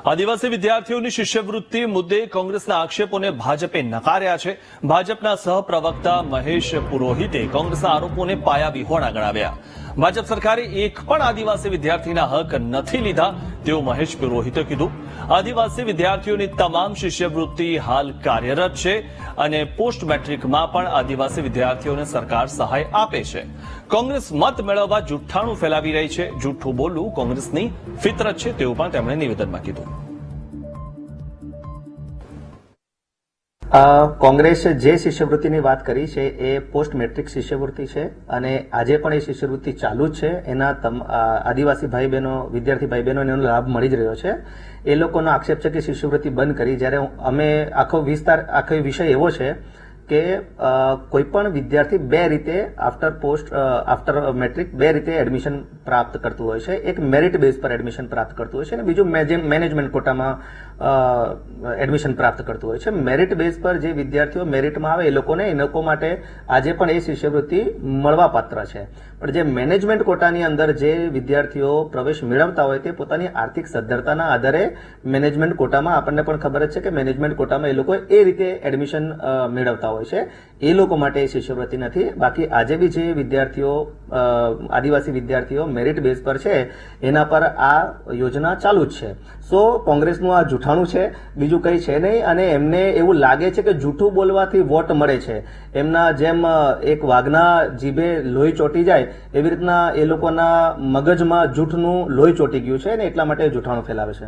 આદિવાસી વિદ્યાર્થીઓની શિષ્યવૃત્તિ મુદ્દે કોંગ્રેસના આક્ષેપોને ભાજપે નકાર્યા છે. ભાજપના સહપ્રવક્તા મહેશ પુરોહિતે કોંગ્રેસના આરોપોને પાયાવિહોણા ગણાવ્યા. ભાજપ સરકારે એક પણ આદિવાસી વિદ્યાર્થીના હક નથી લીધા તેવું મહેશ પુરોહિતે કીધું. આદિવાસી વિદ્યાર્થીઓની તમામ શિષ્યવૃત્તિ હાલ કાર્યરત છે અને પોસ્ટ મેટ્રિકમાં પણ આદિવાસી વિદ્યાર્થીઓને સરકાર સહાય આપે છે. કોંગ્રેસ મત મેળવવા જુઠ્ઠાણું ફેલાવી રહી છે. જુઠ્ઠું બોલવું કોંગ્રેસની ફિતરત છે તેવું પણ તેમણે નિવેદનમાં કીધું. કોંગ્રેસે જે શિષ્યવૃત્તિની વાત કરી છે એ પોસ્ટ મેટ્રિક શિષ્યવૃત્તિ છે અને આજે પણ એ શિષ્યવૃત્તિ ચાલુ જ છે. એના આદિવાસી ભાઈ બહેનો, વિદ્યાર્થી ભાઈ બહેનોને એનો લાભ મળી જ રહ્યો છે. એ લોકોનો આક્ષેપ છે કે શિષ્યવૃત્તિ બંધ કરી, જ્યારે અમે આખો વિષય એવો છે કે કોઈ પણ વિદ્યાર્થી બે રીતે આફ્ટર મેટ્રિક બે રીતે એડમિશન પ્રાપ્ત કરતું હોય છે. એક મેરિટ બેઝ પર એડમિશન પ્રાપ્ત કરતું હોય છે અને બીજું મેનેજમેન્ટ કોટામાં એડમિશન પ્રાપ્ત કરતું હોય છે. મેરિટ બેઝ પર જે વિદ્યાર્થીઓ મેરિટમાં આવે એ લોકો માટે આજે પણ એ શિષ્યવૃત્તિ મળવાપાત્ર છે. પણ જે મેનેજમેન્ટ કોટાની અંદર જે વિદ્યાર્થીઓ પ્રવેશ મેળવતા હોય તે પોતાની આર્થિક સદ્ધરતાના આધારે મેનેજમેન્ટ કોટામાં, આપણને પણ ખબર જ છે કે મેનેજમેન્ટ કોટામાં એ લોકો એ રીતે એડમિશન મેળવતા હોય છે. એ લોકો માટે એ શિષ્યવૃત્તિ નથી. બાકી આજે બી જે વિદ્યાર્થીઓ, આદિવાસી વિદ્યાર્થીઓ મેરિટ બેઝ પર છે એના પર આ યોજના ચાલુ જ છે. સો કોંગ્રેસનું આ જૂઠાણું છે, બીજું કંઈ છે નહીં. અને એમને એવું લાગે છે કે જૂઠું બોલવાથી વોટ મળે છે. એમના જેમ એક વાઘના જીભે લોહી ચોટી જાય એવી રીતના એ લોકોના મગજમાં જૂઠનું લોહી ચોટી ગયું છે અને એટલા માટે જૂઠાણું ફેલાવે છે.